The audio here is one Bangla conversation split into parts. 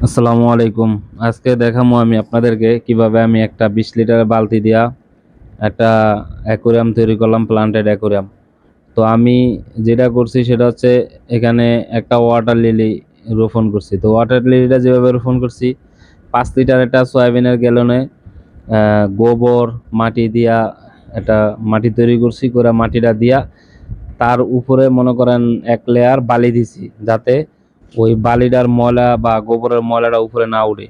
আসসালামু আলাইকুম। আজকে দেখাবো আমি আপনাদেরকে কিভাবে আমি একটা 20 লিটারের বালতি দিয়া একটা অ্যাকুরিয়াম তৈরি করলাম, প্লান্টেড অ্যাকুরিয়াম। তো আমি যেটা করছি সেটা হচ্ছে এখানে একটা ওয়াটার লিলি রোপণ করছি। তো ওয়াটার লিলিটা যেভাবে রোপণ করছি, 5 লিটার একটা সয়াবিনের গ্যালনে গোবর মাটি দিয়া একটা মাটি তৈরি করছি, করে মাটিটা দিয়া তার উপরে মনে করেন 1 লেয়ার বালি দিছি, যাতে ওই বালিটার ময়লা বা গোবরের ময়লাটা উপরে না উঠে।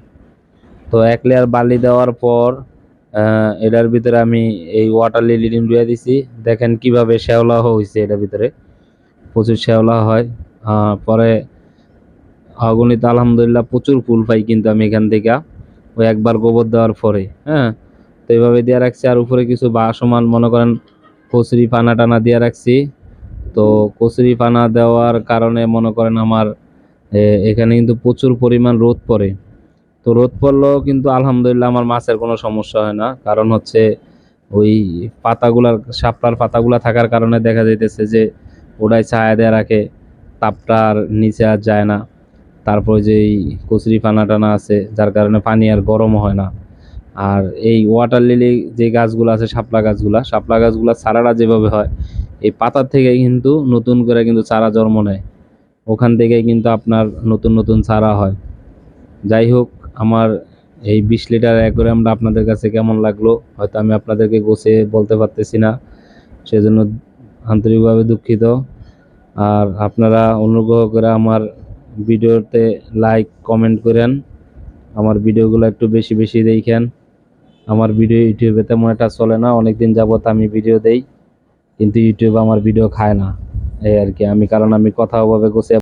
তো 1 লেয়ার বালি দেওয়ার পর এটার ভিতরে আমি এই ওয়াটার লিলি দিয়ে দিছি। দেখেন কিভাবে শ্যাওলা হয়েছে, এটার ভিতরে প্রচুর শ্যাওলা হয়। পরে অগণিত আলহামদুলিল্লাহ প্রচুর ফুল পাই কিন্তু আমি এখান থেকে ওই একবার গোবর দেওয়ার পরে। হ্যাঁ, তো এইভাবে দিয়ে রাখছি। আর উপরে কিছু সমান মনে করেন কচুরি পানা টানা দিয়ে রাখছি। তো কচুরি পানা দেওয়ার কারণে মনে করেন আমার এখানে কিন্তু প্রচুর পরিমাণ রোদ পড়ে। তো রোদ পড়লেও কিন্তু আলহামদুলিল্লাহ আমার মাছের কোনো সমস্যা হয় না, কারণ হচ্ছে ওই পাতাগুলার শাপলার পাতাগুলা থাকার কারণে দেখা যাইতেছে যে ওটাই ছায়া দেয়া রাখে, তাপটা আর নিচে আর যায় না। তারপরে যে এই কচুরি পানা টানা আছে, যার কারণে পানি আর গরম হয় না। আর এই ওয়াটার লিলি যে গাছগুলো আছে, শাপলা গাছগুলা চারাটা যেভাবে হয়, এই পাতার থেকে কিন্তু নতুন করে কিন্তু চারা জন্ম নেয়। ওখান থেকে কিন্তু আপনার নতুন নতুন চারা হয়। যাই হোক, আমার এই 20 লিটার অ্যাকোয়ারিয়ামটা আপনাদের কাছে কেমন লাগলো হয়তো আমি আপনাদেরকে গোছিয়ে বলতে পারতেছি না, সেজন্য আন্তরিকভাবে দুঃখিত। আর আপনারা অনুগ্রহ করে আমার ভিডিওতে লাইক কমেন্ট করেন, আমার ভিডিওগুলো একটু বেশি বেশি দেখেন। আমার ভিডিও ইউটিউবে তেমন একটা চলে না, অনেকদিন যাবত আমি ভিডিও দেই কিন্তু ইউটিউব আমার ভিডিও খায় না। এই আর কি, কারণ আমি কথা ওভাবে গোছিয়ে